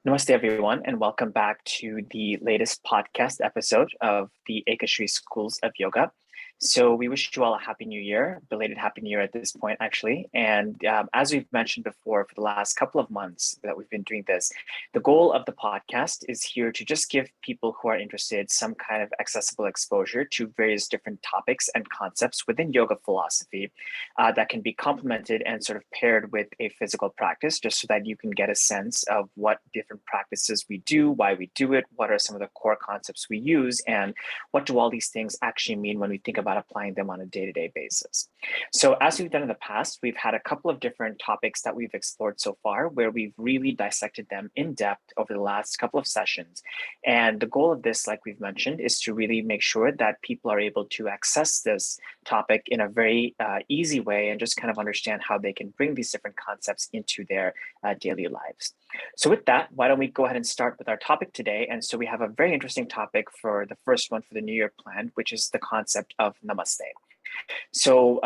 Namaste, everyone, and welcome back to the latest podcast episode of the EkaShri Schools of Yoga. So, we wish you all a happy new year, belated happy new year at this point, actually. And as we've mentioned before, for the last couple of months that we've been doing this, the goal of the podcast is here to just give people who are interested some kind of accessible exposure to various different topics and concepts within yoga philosophy that can be complemented and sort of paired with a physical practice, just so that you can get a sense of what different practices we do, why we do it, what are some of the core concepts we use, and what do all these things actually mean when we think about applying them on a day-to-day basis. So as we've done in the past, we've had a couple of different topics that we've explored so far where we've really dissected them in depth over the last couple of sessions. And the goal of this, like we've mentioned, is to really make sure that people are able to access this topic in a very easy way and just kind of understand how they can bring these different concepts into their daily lives. So with that, why don't we go ahead and start with our topic today? And so we have a very interesting topic for the first one for the New Year plan, which is the concept of Namaste. So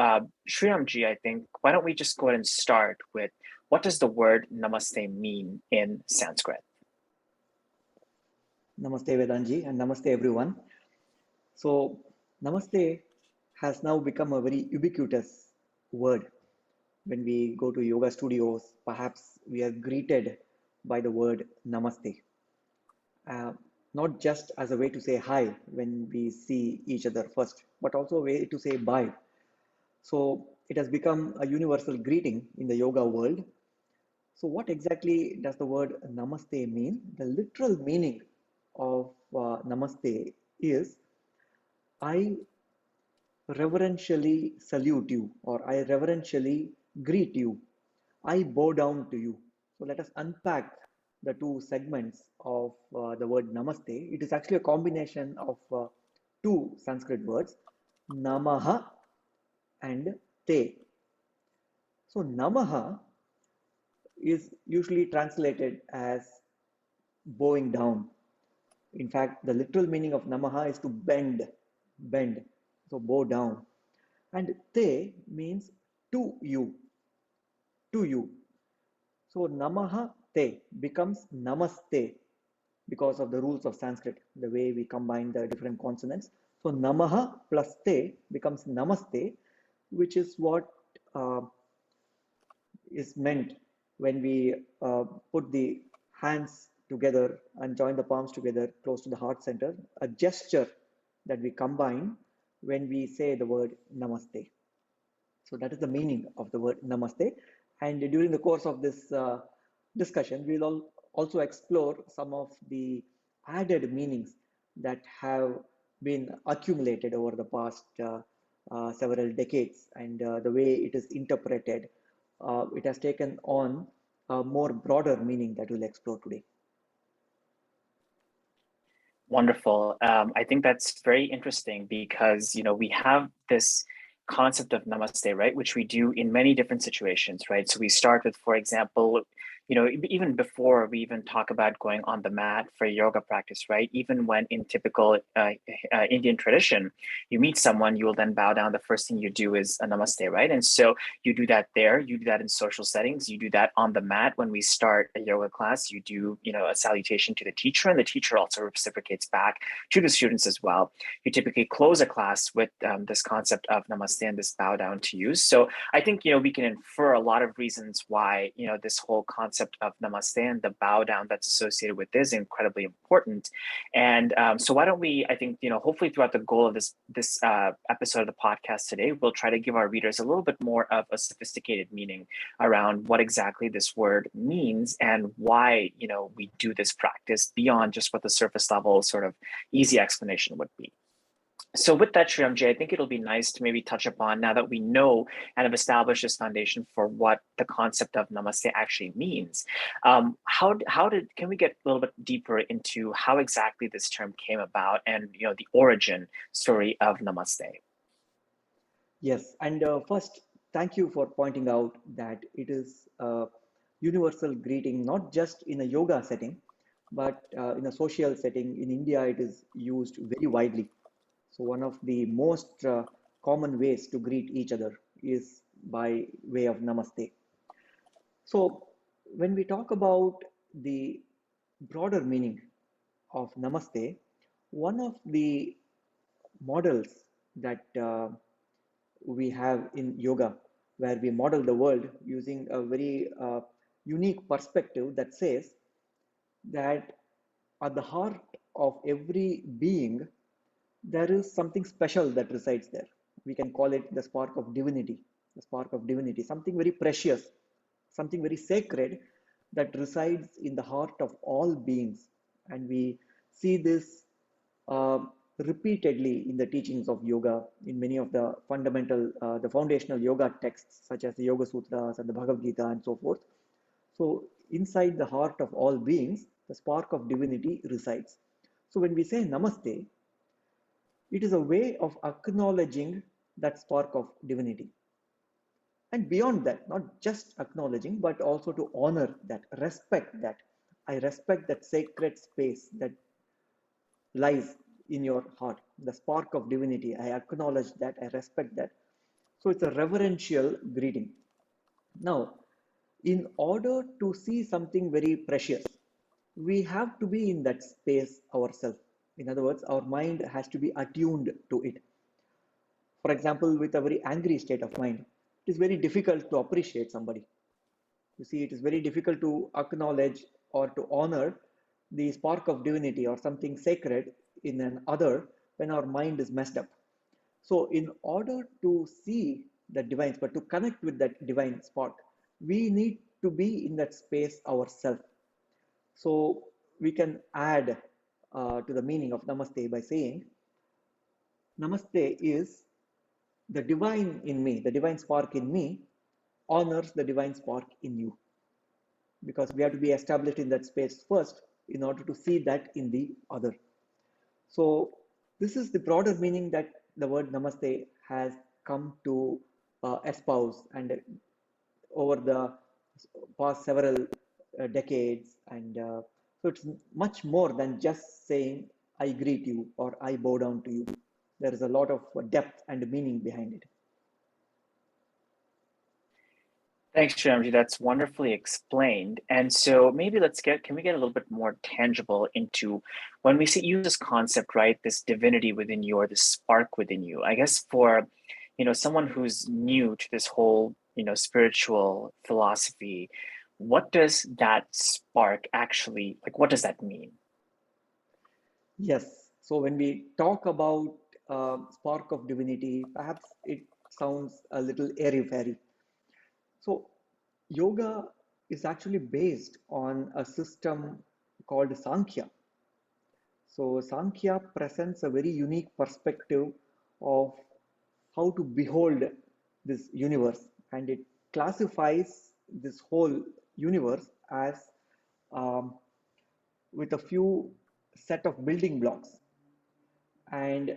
Shriram ji, I think, why don't we just go ahead and start with what does the word Namaste mean in Sanskrit? Namaste Vedant and Namaste everyone. So Namaste has now become a very ubiquitous word. When we go to yoga studios, perhaps we are greeted by the word Namaste. Not just as a way to say hi when we see each other first, but also a way to say bye. So it has become a universal greeting in the yoga world. So what exactly does the word Namaste mean? The literal meaning of Namaste is I reverentially salute you, or I reverentially greet you. I bow down to you. So let us unpack the two segments of the word Namaste. It is actually a combination of two Sanskrit words, Namaha and Te. So Namaha is usually translated as bowing down. In fact, the literal meaning of Namaha is to bend, so bow down. And Te means to you, to you. So Namaha Te becomes Namaste because of the rules of Sanskrit, the way we combine the different consonants. So Namaha plus Te becomes Namaste, which is what is meant when we put the hands together and join the palms together close to the heart center, a gesture that we combine when we say the word Namaste. So that is the meaning of the word Namaste. And during the course of this discussion, we'll also explore some of the added meanings that have been accumulated over the past several decades, and the way it is interpreted. It has taken on a more broader meaning that we'll explore today. Wonderful. I think that's very interesting because, we have this concept of Namaste, right? Which we do in many different situations, right? So we start with, for example, even before we even talk about going on the mat for yoga practice, right? Even when in typical Indian tradition, you meet someone, you will then bow down. The first thing you do is a namaste, right? And so you do that there, you do that in social settings, you do that on the mat. When we start a yoga class, you do, a salutation to the teacher, and the teacher also reciprocates back to the students as well. You typically close a class with this concept of namaste and this bow down to you. So I think, we can infer a lot of reasons why, this whole concept of namaste and the bow down that's associated with this is incredibly important. And so why don't we, I think, hopefully throughout the goal of this episode of the podcast today, we'll try to give our readers a little bit more of a sophisticated meaning around what exactly this word means and why, we do this practice beyond just what the surface level sort of easy explanation would be. So with that, Shriram Ji, I think it'll be nice to maybe touch upon, now that we know and have established this foundation for what the concept of Namaste actually means. Can we get a little bit deeper into how exactly this term came about and the origin story of Namaste? Yes, and first, thank you for pointing out that it is a universal greeting, not just in a yoga setting, but in a social setting. In India, it is used very widely. So one of the most common ways to greet each other is by way of Namaste. So when we talk about the broader meaning of Namaste, one of the models that we have in yoga, where we model the world using a very unique perspective that says that at the heart of every being, there is something special that resides there. We can call it the spark of divinity, something very precious, something very sacred that resides in the heart of all beings. And we see this uh, repeatedly in the teachings of yoga, in many of the the foundational yoga texts, such as the Yoga Sutras and the Bhagavad Gita and so forth. So, inside the heart of all beings, the spark of divinity resides. So, when we say Namaste, it is a way of acknowledging that spark of divinity. And beyond that, not just acknowledging, but also to honor that, respect that. I respect that sacred space that lies in your heart, the spark of divinity. I acknowledge that, I respect that. So it's a reverential greeting. Now, in order to see something very precious, we have to be in that space ourselves. In other words, our mind has to be attuned to it. For example, with a very angry state of mind, it is very difficult to appreciate somebody. You see, it is very difficult to acknowledge or to honor the spark of divinity or something sacred in an other when our mind is messed up. So, in order to see the divine spark, to connect with that divine spark, we need to be in that space ourselves. So, we can add to the meaning of Namaste by saying, Namaste is the divine in me, the divine spark in me honors the divine spark in you, because we have to be established in that space first in order to see that in the other. So, this is the broader meaning that the word Namaste has come to espouse, and over the past several decades, and so it's much more than just saying I greet you or I bow down to you. There is a lot of depth and meaning behind it. Thanks, Shriramji. That's wonderfully explained. And so maybe can we get a little bit more tangible into when we use this concept, right? This divinity within you or this spark within you. I guess for, someone who's new to this whole, spiritual philosophy, what does that spark actually, like, what does that mean? Yes. So when we talk about spark of divinity, perhaps it sounds a little airy-fairy. So yoga is actually based on a system called Sankhya. So Sankhya presents a very unique perspective of how to behold this universe, and it classifies this whole universe as um, with a few set of building blocks. And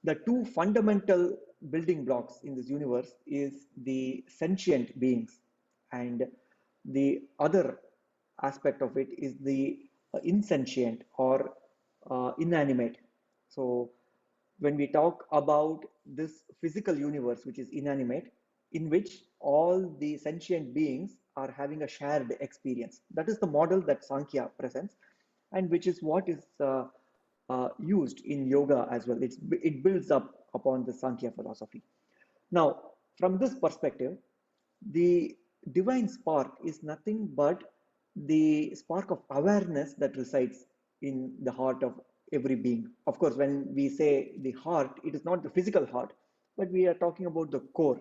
the two fundamental building blocks in this universe is the sentient beings, and the other aspect of it is the insentient or inanimate. So when we talk about this physical universe which is inanimate, in which all the sentient beings are having a shared experience, that is the model that Sankhya presents, and which is what is used in yoga as well. It builds up upon the Sankhya philosophy. Now, from this perspective, the divine spark is nothing but the spark of awareness that resides in the heart of every being. Of course, when we say the heart, it is not the physical heart, but we are talking about the core.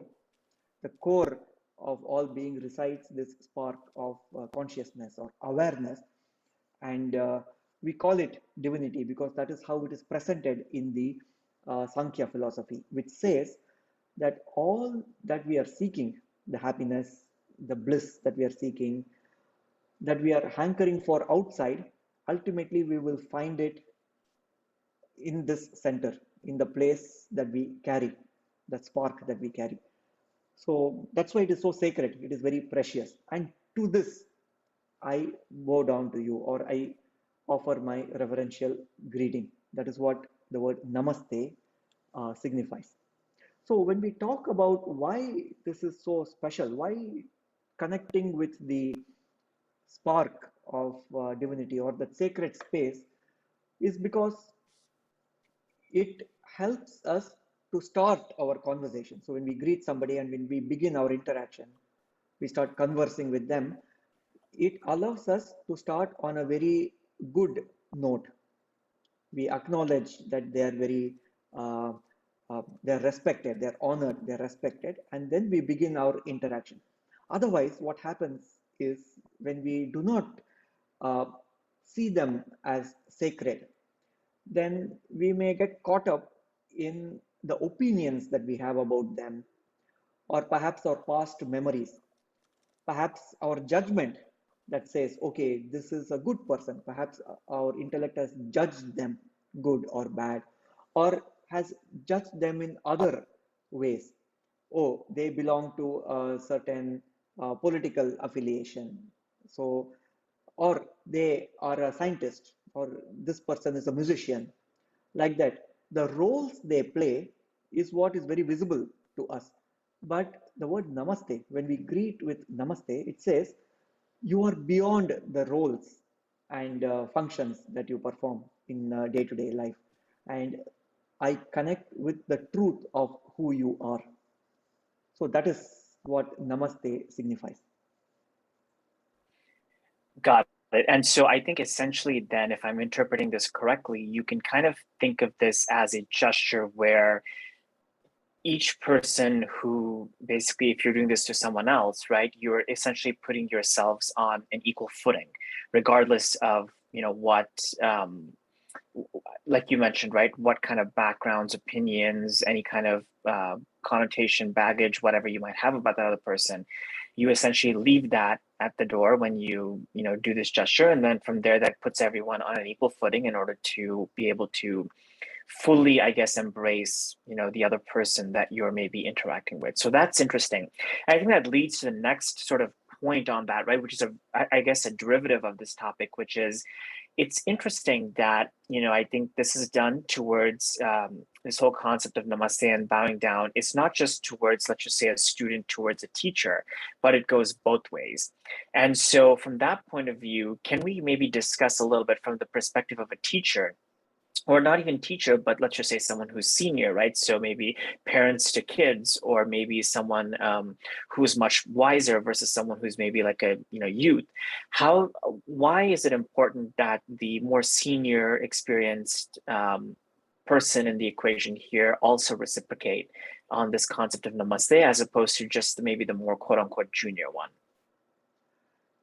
The core of all being resides this spark of consciousness or awareness, and we call it divinity because that is how it is presented in the Sankhya philosophy, which says that all that we are seeking, the happiness, the bliss that we are seeking, that we are hankering for outside, ultimately we will find it in this center, in the place that we carry, the spark that we carry. So that's why it is so sacred, it is very precious. And to this, I bow down to you, or I offer my reverential greeting. That is what the word namaste signifies. So, when we talk about why this is so special, why connecting with the spark of divinity or the sacred space is because it helps us to start our conversation. So when we greet somebody and when we begin our interaction, we start conversing with them, it allows us to start on a very good note. We acknowledge that they are very uh, they're respected, they're honored, they're respected, and then we begin our interaction. Otherwise, what happens is when we do not uh, see them as sacred, then we may get caught up in the opinions that we have about them, or perhaps our past memories, perhaps our judgment that says, okay, this is a good person. Perhaps our intellect has judged them good or bad, or has judged them in other ways. Oh, they belong to a certain political affiliation. So, or they are a scientist, or this person is a musician. Like that, the roles they play is what is very visible to us. But the word namaste, when we greet with namaste, it says you are beyond the roles and functions that you perform in day-to-day life. And I connect with the truth of who you are. So that is what namaste signifies. Got it. And so I think essentially then, if I'm interpreting this correctly, you can kind of think of this as a gesture where each person who basically, if you're doing this to someone else, right, you're essentially putting yourselves on an equal footing, regardless of, what, like you mentioned, right, what kind of backgrounds, opinions, any kind of connotation, baggage, whatever you might have about that other person. You essentially leave that at the door when you do this gesture, and then from there that puts everyone on an equal footing in order to be able to fully, I guess, embrace the other person that you're maybe interacting with. So that's interesting. And I think that leads to the next sort of point on that, right, which is I guess a derivative of this topic, which is it's interesting that I think this is done towards this whole concept of namaste and bowing down. It's not just towards, let's just say, a student towards a teacher, but it goes both ways. And so from that point of view, can we maybe discuss a little bit from the perspective of a teacher, or not even teacher, but let's just say someone who's senior, right? So maybe parents to kids, or maybe someone who's much wiser versus someone who's maybe like a youth. Why is it important that the more senior, experienced person in the equation here also reciprocate on this concept of namaste, as opposed to just maybe the more quote unquote junior one?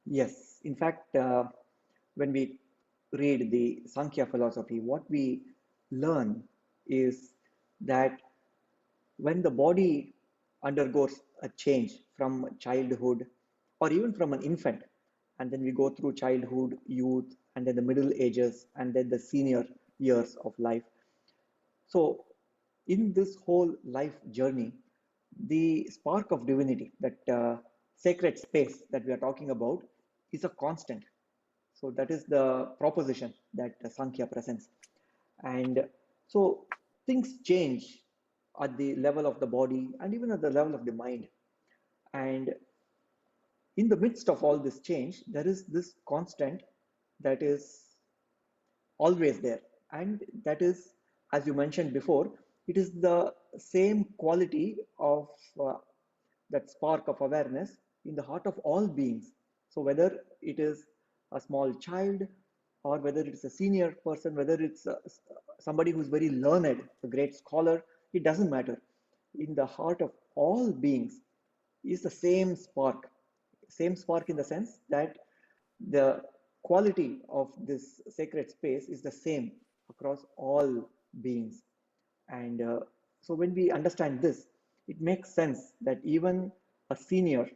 Yes, in fact, when we read the Sankhya philosophy, what we learn is that when the body undergoes a change from childhood or even from an infant, and then we go through childhood, youth, and then the middle ages, and then the senior years of life. So, in this whole life journey, the spark of divinity, that sacred space that we are talking about, is a constant. So that is the proposition that Sankhya presents. And so things change at the level of the body and even at the level of the mind. And in the midst of all this change, there is this constant that is always there. And that is, as you mentioned before, it is the same quality of that spark of awareness in the heart of all beings. So whether it is a small child, or whether it's a senior person, whether it's somebody who's very learned, a great scholar, it doesn't matter. In the heart of all beings is the same spark in the sense that the quality of this sacred space is the same across all beings. And so when we understand this, it makes sense that even a senior,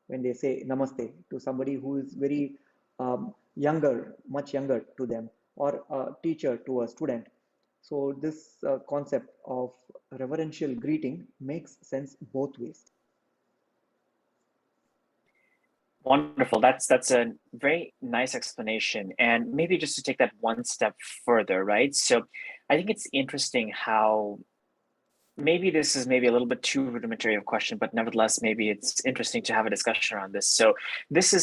when they say namaste to somebody who is very younger, much younger to them, or a teacher to a student, so this concept of reverential greeting makes sense both ways. Wonderful. That's a very nice explanation. And maybe just to take that one step further, right? So I think it's interesting how maybe this is maybe a little bit too rudimentary of a question, but nevertheless, maybe it's interesting to have a discussion around this. So this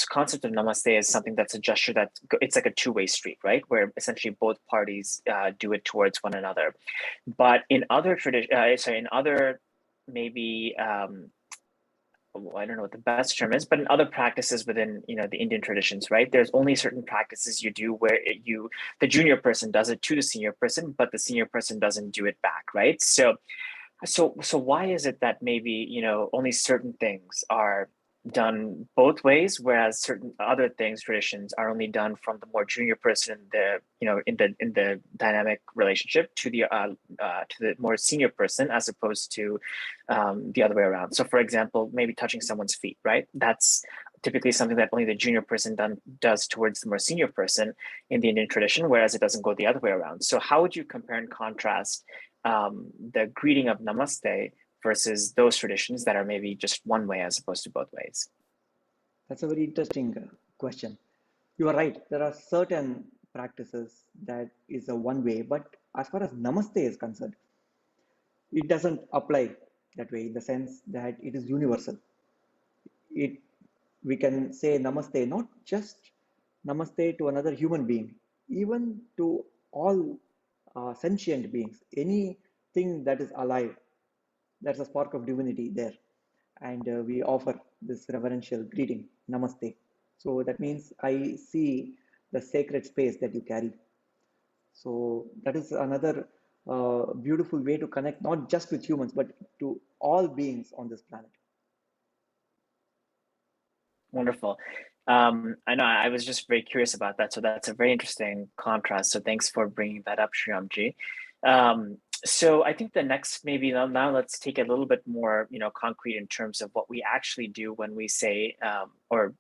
concept of namaste is something that's a gesture that it's like a two-way street, right? Where essentially both parties do it towards one another. But in other in other maybe I don't know what the best term is, but in other practices within the Indian traditions, right? There's only certain practices you do where the junior person does it to the senior person, but the senior person doesn't do it back, right? So why is it that maybe only certain things are done both ways, whereas certain other things, traditions, are only done from the more junior person, in the dynamic relationship to the more senior person, as opposed to the other way around. So, for example, maybe touching someone's feet, right? That's typically something that only the junior person does towards the more senior person in the Indian tradition, whereas it doesn't go the other way around. So, how would you compare and contrast the greeting of namaste versus those traditions that are maybe just one way as opposed to both ways? That's a very interesting question. You are right. There are certain practices that is a one way, but as far as namaste is concerned, it doesn't apply that way in the sense that it is universal. It We can say namaste not just namaste to another human being, even to all sentient beings, anything that is alive. There's a spark of divinity there, and we offer this reverential greeting, namaste. So that means I see the sacred space that you carry. So that is another beautiful way to connect, not just with humans, but to all beings on this planet. Wonderful. I know I was just very curious about that. So that's a very interesting contrast. So thanks for bringing that up, Shriramji. So I think the next, maybe now let's take it a little bit more, concrete in terms of what we actually do when we say or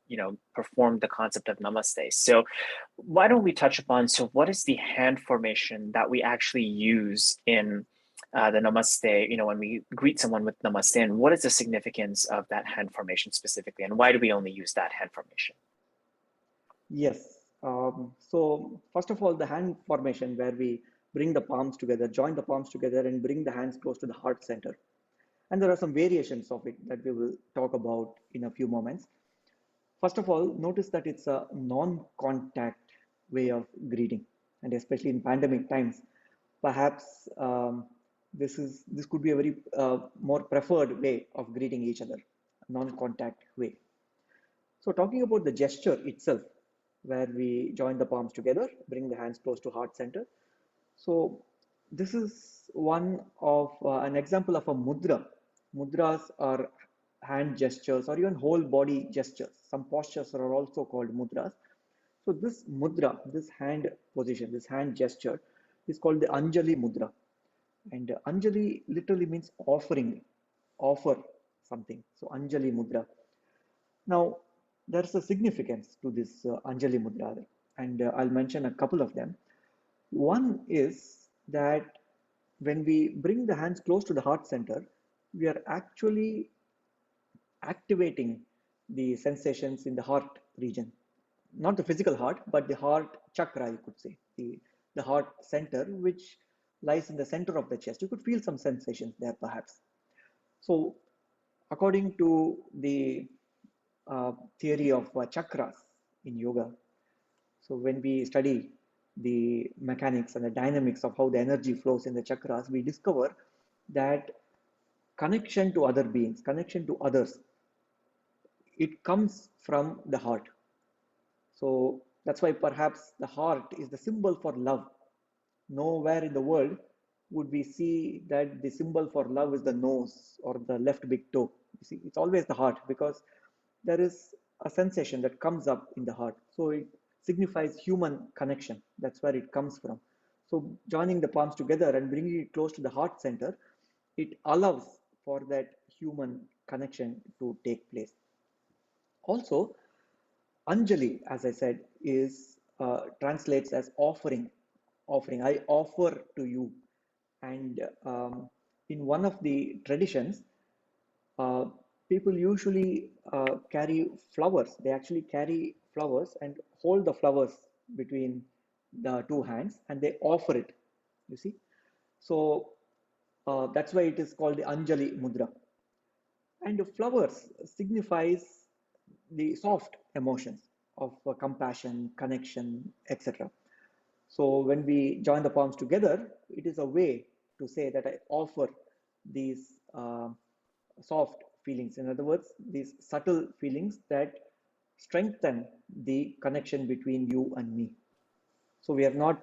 perform the concept of namaste. So why don't we touch upon, so what is the hand formation that we actually use in the namaste, when we greet someone with namaste, and what is the significance of that hand formation specifically, and why do we only use that hand formation? Yes. So first of all, the hand formation where we bring the palms together, join the palms together and bring the hands close to the heart center. And there are some variations of it that we will talk about in a few moments. First of all, notice that it's a non-contact way of greeting, and especially in pandemic times, perhaps this could be a very more preferred way of greeting each other, non-contact way. So talking about the gesture itself, where we join the palms together, bring the hands close to heart center. So this is one of an example of a mudra. Mudras are hand gestures or even whole body gestures. Some postures are also called mudras. So this mudra, this hand position, this hand gesture is called the Anjali mudra. And Anjali literally means offering, offer something. So Anjali mudra. Now, there's a significance to this Anjali Mudra, and I'll mention a couple of them. One is that when we bring the hands close to the heart center, we are actually activating the sensations in the heart region. Not the physical heart, but the heart chakra, you could say, the heart center, which lies in the center of the chest. You could feel some sensations there, perhaps. So, according to the theory of chakras in yoga. So when we study the mechanics and the dynamics of how the energy flows in the chakras, we discover that connection to other beings, connection to others, it comes from the heart. So that's why perhaps the heart is the symbol for love. Nowhere in the world would we see that the symbol for love is the nose or the left big toe. You see, it's always the heart because there is a sensation that comes up in the heart. So it signifies human connection. That's where it comes from. So joining the palms together and bringing it close to the heart center, it allows for that human connection to take place. Also, Anjali, as I said, is translates as offering. Offering. I offer to you. And in one of the traditions, uh, people usually carry flowers. They actually carry flowers and hold the flowers between the two hands and they offer it. You see? So That's why it is called the Anjali Mudra. And flowers signifies the soft emotions of compassion, connection, etc. So when we join the palms together, it is a way to say that I offer these soft feelings. In other words, these subtle feelings that strengthen the connection between you and me. So we are not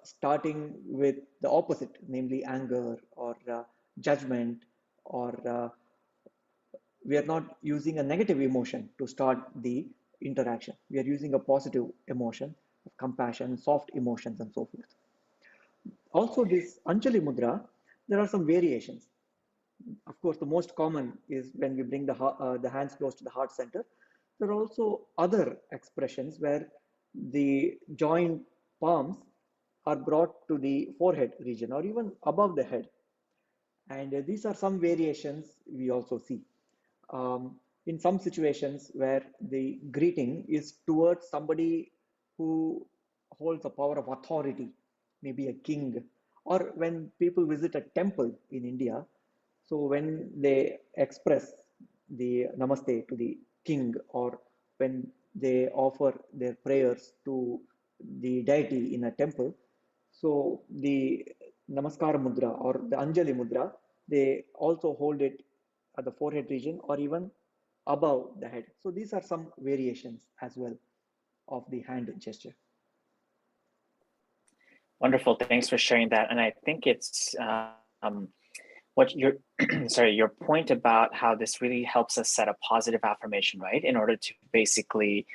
starting with the opposite, namely anger or judgment, or we are not using a negative emotion to start the interaction. We are using a positive emotion of compassion, soft emotions, and so forth. Also, this Anjali Mudra, there are some variations. Of course, the most common is when we bring the hands close to the heart center. There are also other expressions where the joined palms are brought to the forehead region or even above the head. And these are some variations we also see. In some situations where the greeting is towards somebody who holds a power of authority, maybe a king, or when people visit a temple in India, so when they express the namaste to the king, or when they offer their prayers to the deity in a temple, so the Namaskara Mudra or the Anjali Mudra, they also hold it at the forehead region or even above the head. So these are some variations as well of the hand gesture. Wonderful. Thanks for sharing that. And I think it's what your sorry, your point about how this really helps us set a positive affirmation, right? In order to basically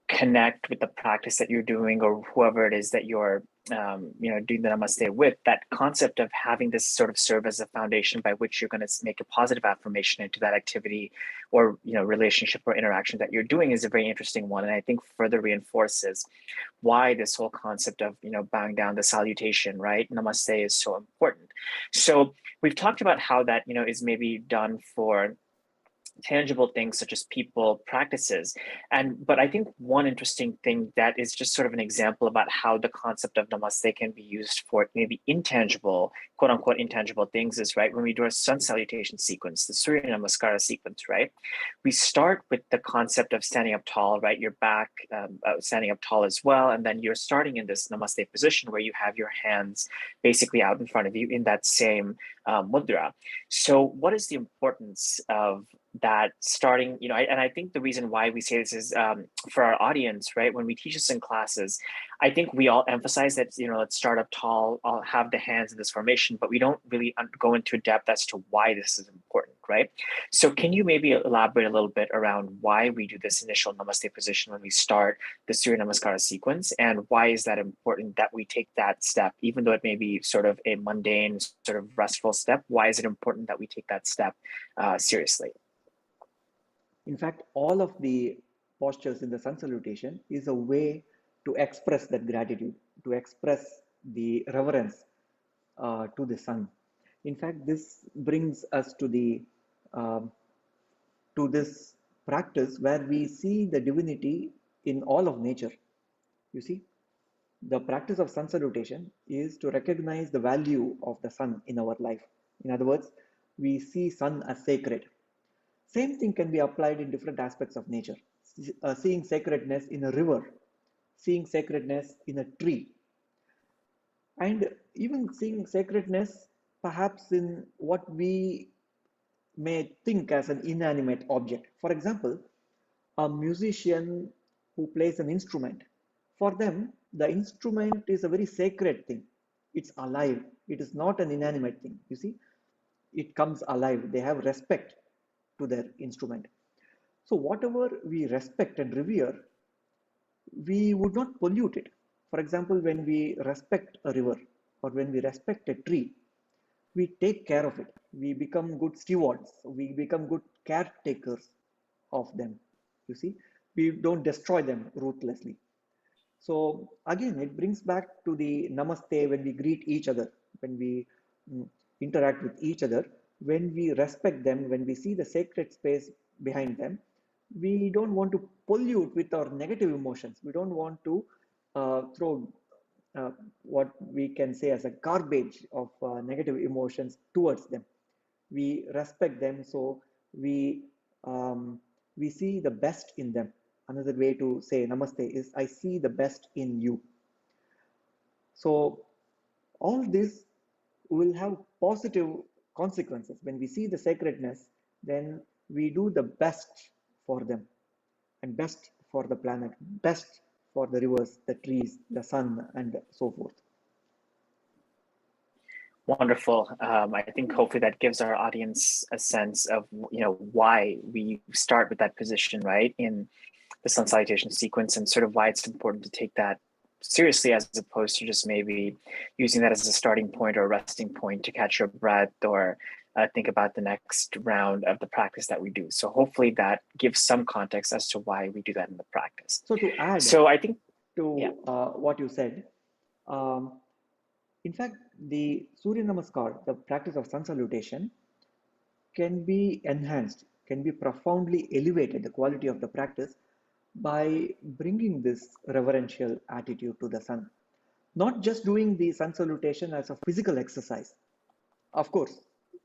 connect with the practice that you're doing or whoever it is that you're doing the namaste with. That concept of having this sort of serve as a foundation by which you're going to make a positive affirmation into that activity or relationship or interaction that you're doing is a very interesting one, and I think further reinforces why this whole concept of bowing down, the salutation, right, namaste, is so important. So we've talked about how that is maybe done for tangible things such as people, practices. But I think one interesting thing that is just sort of an example about how the concept of namaste can be used for maybe intangible, quote unquote intangible things is, right, when we do a sun salutation sequence, the Surya Namaskara sequence, right, we start with the concept of standing up tall, right, your back standing up tall as well, and then you're starting in this namaste position where you have your hands basically out in front of you in that same mudra. So what is the importance of that starting, and I think the reason why we say this is for our audience, right? When we teach this in classes, I think we all emphasize that, let's start up tall, I'll have the hands in this formation, but we don't really go into depth as to why this is important, right? So can you maybe elaborate a little bit around why we do this initial namaste position when we start the Surya Namaskara sequence, and why is that important that we take that step, even though it may be sort of a mundane, sort of restful step? Why is it important that we take that step seriously? In fact, all of the postures in the sun salutation is a way to express that gratitude, to express the reverence to the sun. In fact, this brings us to um, this practice where we see the divinity in all of nature. You see, the practice of sun salutation is to recognize the value of the sun in our life. In other words, we see sun as sacred. Same thing can be applied in different aspects of nature. Seeing sacredness in a river, seeing sacredness in a tree, and even seeing sacredness perhaps in what we may think as an inanimate object. For example, a musician who plays an instrument, for them, the instrument is a very sacred thing. It's alive. It is not an inanimate thing. You see, it comes alive. They have respect to their instrument. So, whatever we respect and revere, we would not pollute it. For example, when we respect a river or when we respect a tree, we take care of it. We become good stewards. We become good caretakers of them. You see, we don't destroy them ruthlessly. So again, it brings back to the namaste when we greet each other, when we interact with each other, when we respect them, when we see the sacred space behind them. We don't want to pollute with our negative emotions. We don't want to throw what we can say as a garbage of negative emotions towards them. We respect them, so we um, we see the best in them. Another way to say namaste is I see the best in you. So all this will have positive consequences. When we see the sacredness, then we do the best for them, and best for the planet, best for the rivers, the trees, the sun, and so forth. Wonderful. I think hopefully that gives our audience a sense of why we start with that position, right, in the sun salutation sequence, and sort of why it's important to take that seriously as opposed to just maybe using that as a starting point or a resting point to catch your breath or think about the next round of the practice that we do. So hopefully that gives some context as to why we do that in the practice. So to add So I think, to yeah. what you said, um, in fact, the Surya Namaskar, the practice of sun salutation, can be enhanced, can be profoundly elevated, the quality of the practice, by bringing this reverential attitude to the sun. Not just doing the sun salutation as a physical exercise. Of course,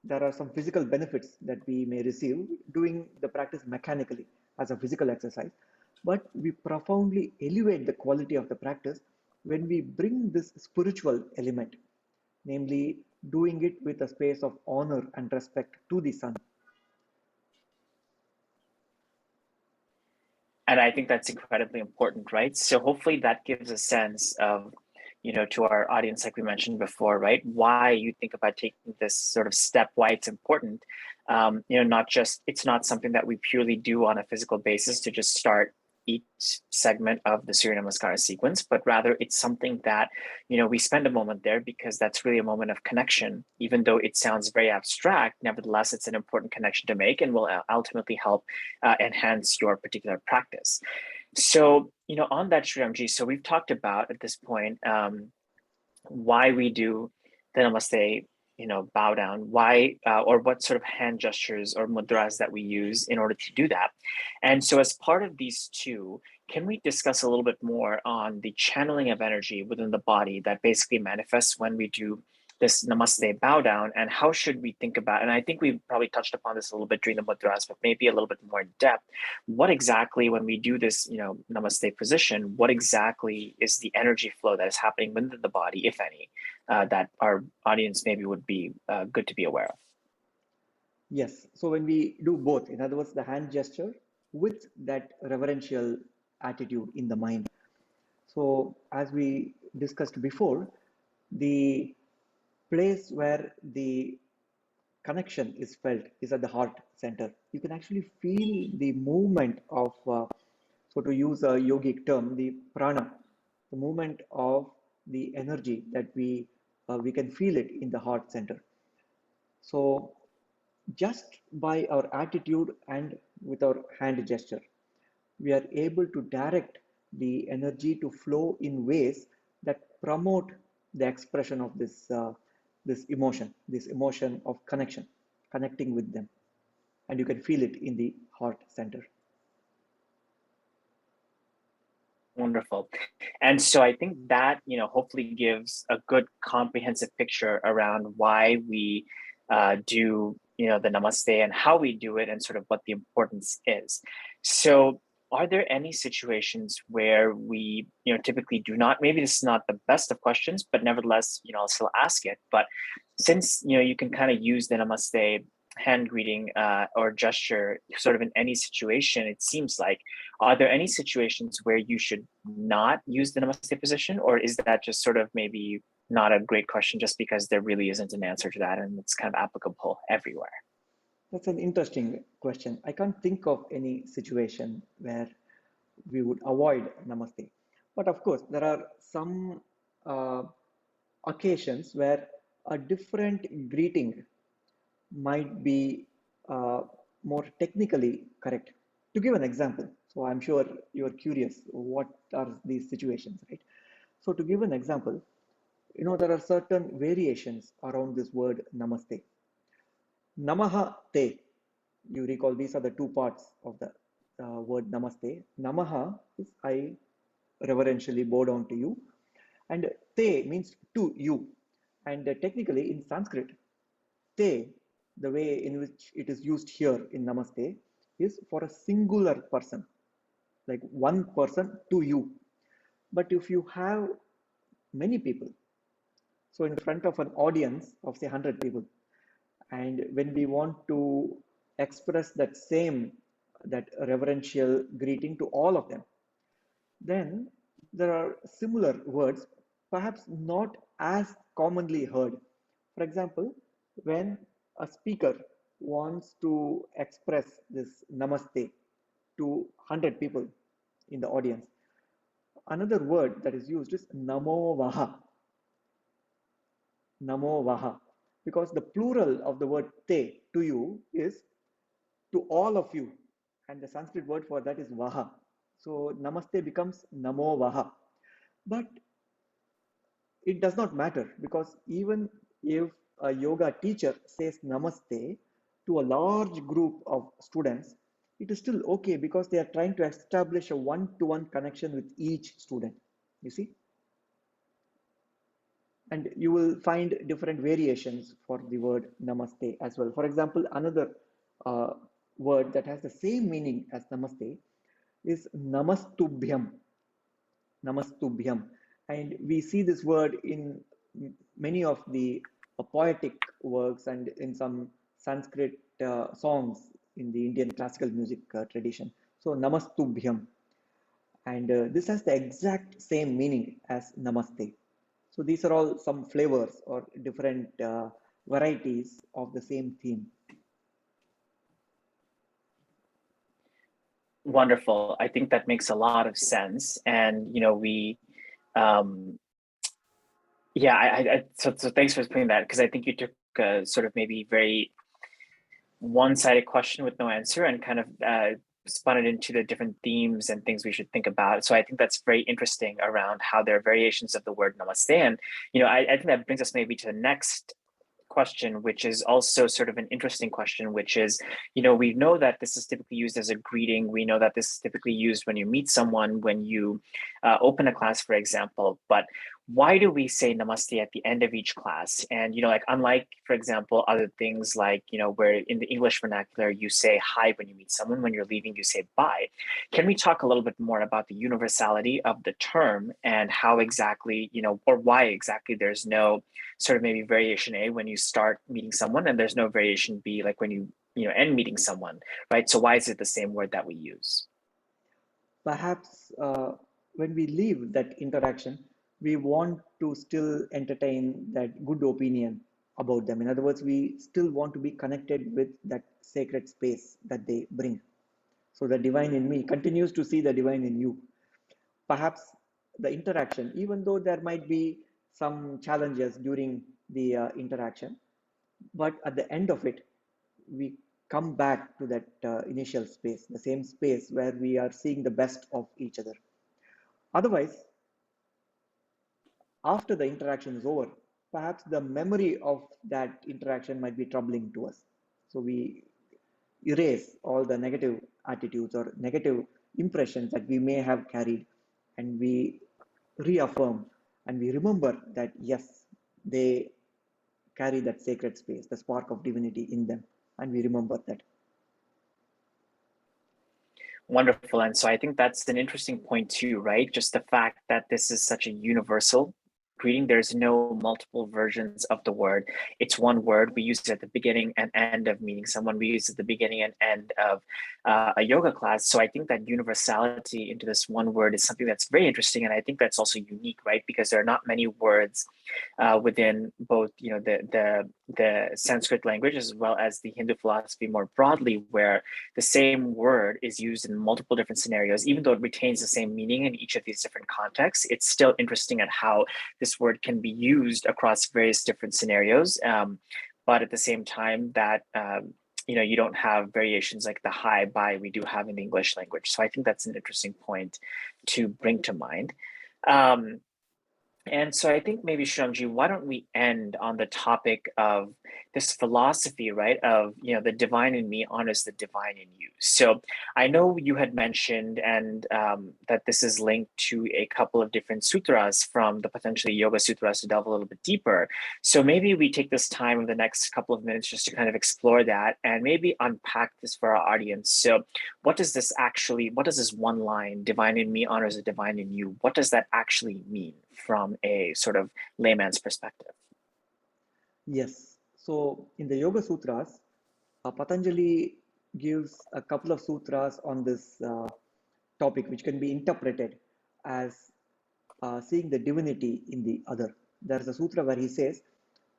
there are some physical benefits that we may receive doing the practice mechanically as a physical exercise, but we profoundly elevate the quality of the practice when we bring this spiritual element, namely doing it with a space of honor and respect to the sun. And I think that's incredibly important, right? So hopefully that gives a sense of, to our audience, like we mentioned before, right? Why you think about taking this sort of step, why it's important. It's not something that we purely do on a physical basis to just start each segment of the Surya Namaskara sequence, but rather it's something that, we spend a moment there because that's really a moment of connection. Even though it sounds very abstract, nevertheless, it's an important connection to make and will ultimately help enhance your particular practice. So, on that, Shriramji, so we've talked about at this point why we do the Namaste, bow down, why or what sort of hand gestures or mudras that we use in order to do that. And so, as part of these two, can we discuss a little bit more on the channeling of energy within the body that basically manifests when we do this Namaste bow down, and how should we think about, and I think we probably touched upon this a little bit during the mudras, but maybe a little bit more in depth, what exactly, when we do this, Namaste position, what exactly is the energy flow that is happening within the body, if any, that our audience maybe would be good to be aware of? Yes, so when we do both, in other words, the hand gesture with that reverential attitude in the mind. So, as we discussed before, the place where the connection is felt is at the heart center. You can actually feel the movement of, so to use a yogic term, the prana, the movement of the energy that we can feel it in the heart center. So just by our attitude and with our hand gesture, we are able to direct the energy to flow in ways that promote the expression of this emotion of connection, connecting with them, and you can feel it in the heart center. Wonderful. And so I think that, hopefully gives a good comprehensive picture around why we do, the Namaste and how we do it and sort of what the importance is. So are there any situations where we, typically do not, maybe this is not the best of questions, but nevertheless, I'll still ask it. But since, you can kind of use the Namaste hand greeting or gesture sort of in any situation, it seems like, are there any situations where you should not use the Namaste position, or is that just sort of maybe not a great question just because there really isn't an answer to that and it's kind of applicable everywhere? That's an interesting question. I can't think of any situation where we would avoid namaste. But of course, there are some uh, occasions where a different greeting might be uh, more technically correct. To give an example, so I'm sure you're curious what are these situations, right? So to give an example, there are certain variations around this word namaste. Namaha te, you recall these are the two parts of the word namaste. Namaha is I reverentially bow down to you, And te means to you. And technically in Sanskrit, te, the way in which it is used here in Namaste, is for a singular person, like one person to you. But if you have many people, so in front of an audience of say 100 people, and when we want to express that reverential greeting to all of them, then there are similar words, perhaps not as commonly heard. For example, when a speaker wants to express this namaste to 100 people in the audience, another word that is used is namo vaha. Namo vaha. Because the plural of the word te, to you, is to all of you. And the Sanskrit word for that is vaha. So namaste becomes namo vaha. But it does not matter, because even if a yoga teacher says namaste to a large group of students, it is still okay, because they are trying to establish a one-to-one connection with each student. You see? And you will find different variations for the word namaste as well. For example, another uh, word that has the same meaning as namaste is namastubhyam. Namastubhyam. And we see this word in many of the poetic works and in some Sanskrit songs in the Indian classical music tradition. So namastubhyam. And this has the exact same meaning as namaste. So these are all some flavors or different varieties of the same theme. Wonderful. I think that makes a lot of sense. And, um, yeah, so thanks for explaining that, because I think you took a sort of maybe very one-sided question with no answer and kind of spun it into the different themes and things we should think about. So I think that's very interesting around how there are variations of the word namaste. And, I think that brings us maybe to the next question, which is also sort of an interesting question, which is, we know that this is typically used as a greeting. We know that this is typically used when you meet someone, when you open a class, for example. But why do we say namaste at the end of each class? And, like, unlike, for example, other things like, where in the English vernacular, you say hi when you meet someone, when you're leaving, you say bye. Can we talk a little bit more about the universality of the term and how exactly, or why exactly there's no sort of maybe variation A when you start meeting someone, and there's no variation B like when you end meeting someone, right? So why is it the same word that we use? Perhaps when we leave that interaction, we want to still entertain that good opinion about them. In other words, we still want to be connected with that sacred space that they bring. So the divine in me continues to see the divine in you. Perhaps the interaction, even though there might be some challenges during the interaction, but at the end of it, we come back to that initial space, the same space where we are seeing the best of each other. Otherwise, after the interaction is over, perhaps the memory of that interaction might be troubling to us. So we erase all the negative attitudes or negative impressions that we may have carried, and we reaffirm and we remember that yes, they carry that sacred space, the spark of divinity in them, and we remember that. Wonderful. And so I think that's an interesting point too, right? Just the fact that this is such a universal greeting. There's no multiple versions of the word. It's one word. We use it at the beginning and end of meeting someone. We use it at the beginning and end of a yoga class. So I think that universality into this one word is something that's very interesting. And I think that's also unique, right? Because there are not many words within both, the Sanskrit language as well as the Hindu philosophy more broadly, where the same word is used in multiple different scenarios. Even though it retains the same meaning in each of these different contexts, it's still interesting at how this word can be used across various different scenarios. But at the same time, that you don't have variations like the hi, bye we do have in the English language. So I think that's an interesting point to bring to mind. And so I think maybe Shramji, why don't we end on the topic of this philosophy, right? Of, the divine in me honors the divine in you. So I know you had mentioned and that this is linked to a couple of different sutras from the Patanjali Yoga Sutras to delve a little bit deeper. So maybe we take this time in the next couple of minutes just to kind of explore that and maybe unpack this for our audience. So what does this one line, divine in me honors the divine in you, what does that actually mean from a sort of layman's perspective? Yes. So in the Yoga Sutras, Patanjali gives a couple of sutras on this topic, which can be interpreted as seeing the divinity in the other. There is a sutra where he says,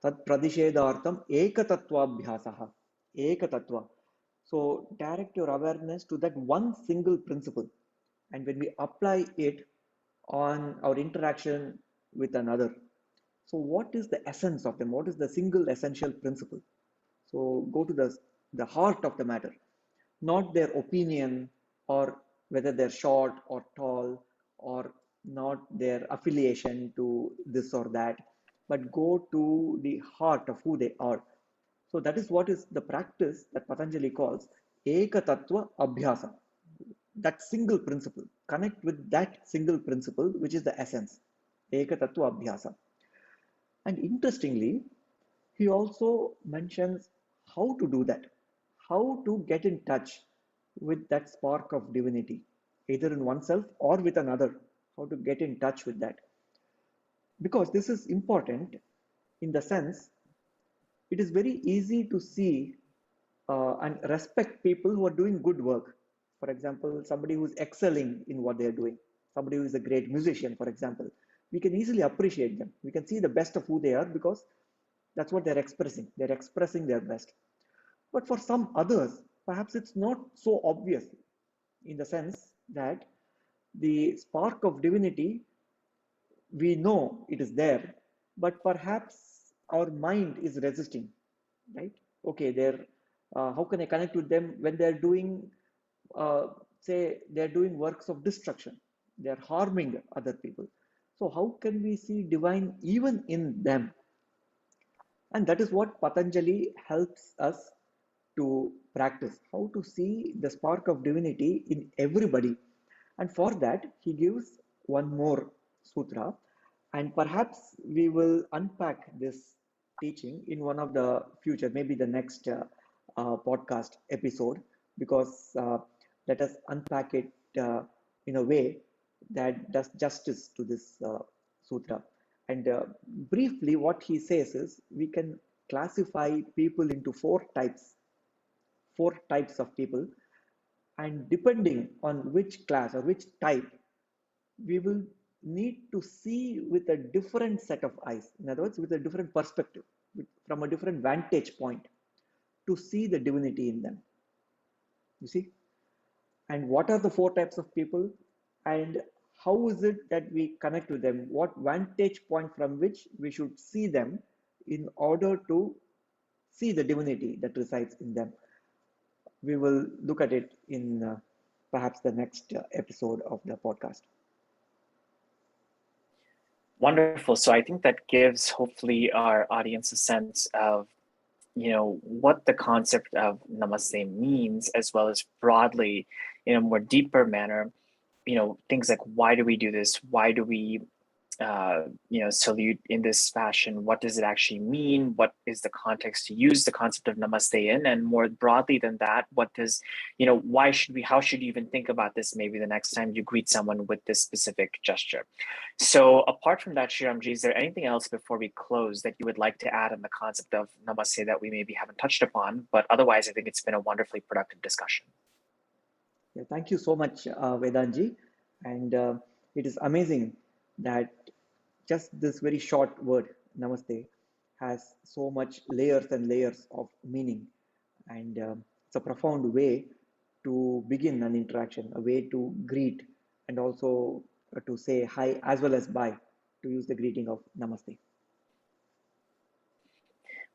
Tat pradishedartham ekatatvabhyasaha. Ekatattva. So direct your awareness to that one single principle. And when we apply it on our interaction with another, so what is the essence of them? What is the single essential principle? So go to the heart of the matter, not their opinion or whether they're short or tall or not their affiliation to this or that, but go to the heart of who they are. So that is what is the practice that Patanjali calls Ekatattva Abhyasa. That single principle. Connect with that single principle, which is the essence. Ekatattva Abhyasa. And interestingly, he also mentions how to do that, how to get in touch with that spark of divinity, either in oneself or with another, how to get in touch with that. Because this is important in the sense it is very easy to see and respect people who are doing good work. For example, somebody who is excelling in what they are doing, somebody who is a great musician, for example, we can easily appreciate them. We can see the best of who they are because that's what they're expressing. They're expressing their best. But for some others, perhaps it's not so obvious in the sense that the spark of divinity, we know it is there, but perhaps our mind is resisting, right? Okay, how can I connect with them when they're doing, say, they're doing works of destruction, they're harming other people. So how can we see divine even in them? And that is what Patanjali helps us to practice, how to see the spark of divinity in everybody. And for that, he gives one more sutra. And perhaps we will unpack this teaching in one of the future, maybe the next podcast episode, because let us unpack it in a way that does justice to this sutra. And briefly, what he says is we can classify people into four types of people, and depending on which class or which type, we will need to see with a different set of eyes. In other words, with a different perspective, from a different vantage point, to see the divinity in them. You see? And what are the four types of people? And how is it that we connect with them? What vantage point from which we should see them in order to see the divinity that resides in them? We will look at it in perhaps the next episode of the podcast. Wonderful. So I think that gives hopefully our audience a sense of what the concept of namaste means, as well as broadly in a more deeper manner, things like why do we do this, why do we salute in this fashion, what does it actually mean, what is the context to use the concept of namaste in, and more broadly than that, what does how should you even think about this maybe the next time you greet someone with this specific gesture. So apart from that, Shriramji, is there anything else before we close that you would like to add on the concept of namaste that we maybe haven't touched upon? But otherwise, I think it's been a wonderfully productive discussion. Yeah, thank you so much, Vedantji. And it is amazing that just this very short word, namaste, has so much layers and layers of meaning. And it's a profound way to begin an interaction, a way to greet, and also to say hi as well as bye, to use the greeting of namaste.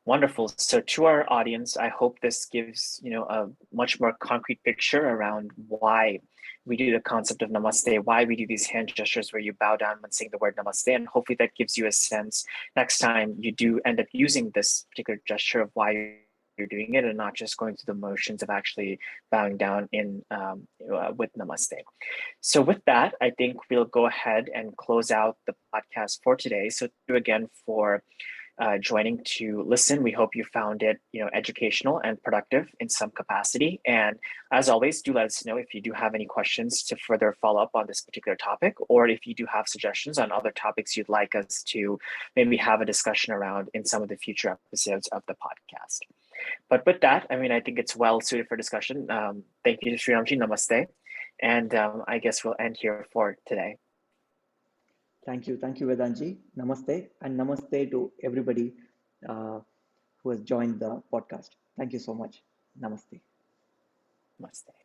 Wonderful. So to our audience, I hope this gives, a much more concrete picture around why we do the concept of namaste, why we do these hand gestures where you bow down when saying the word namaste. And hopefully that gives you a sense next time you do end up using this particular gesture of why you're doing it and not just going through the motions of actually bowing down with namaste. So with that, I think we'll go ahead and close out the podcast for today. So thank you again for joining to listen. We hope you found it, educational and productive in some capacity. And as always, do let us know if you do have any questions to further follow up on this particular topic, or if you do have suggestions on other topics you'd like us to maybe have a discussion around in some of the future episodes of the podcast. But with that, I think it's well suited for discussion. Thank you to Shriramji. Namaste. And I guess we'll end here for today. Thank you, Vedantji. Namaste, and namaste to everybody who has joined the podcast. Thank you so much. Namaste. Namaste.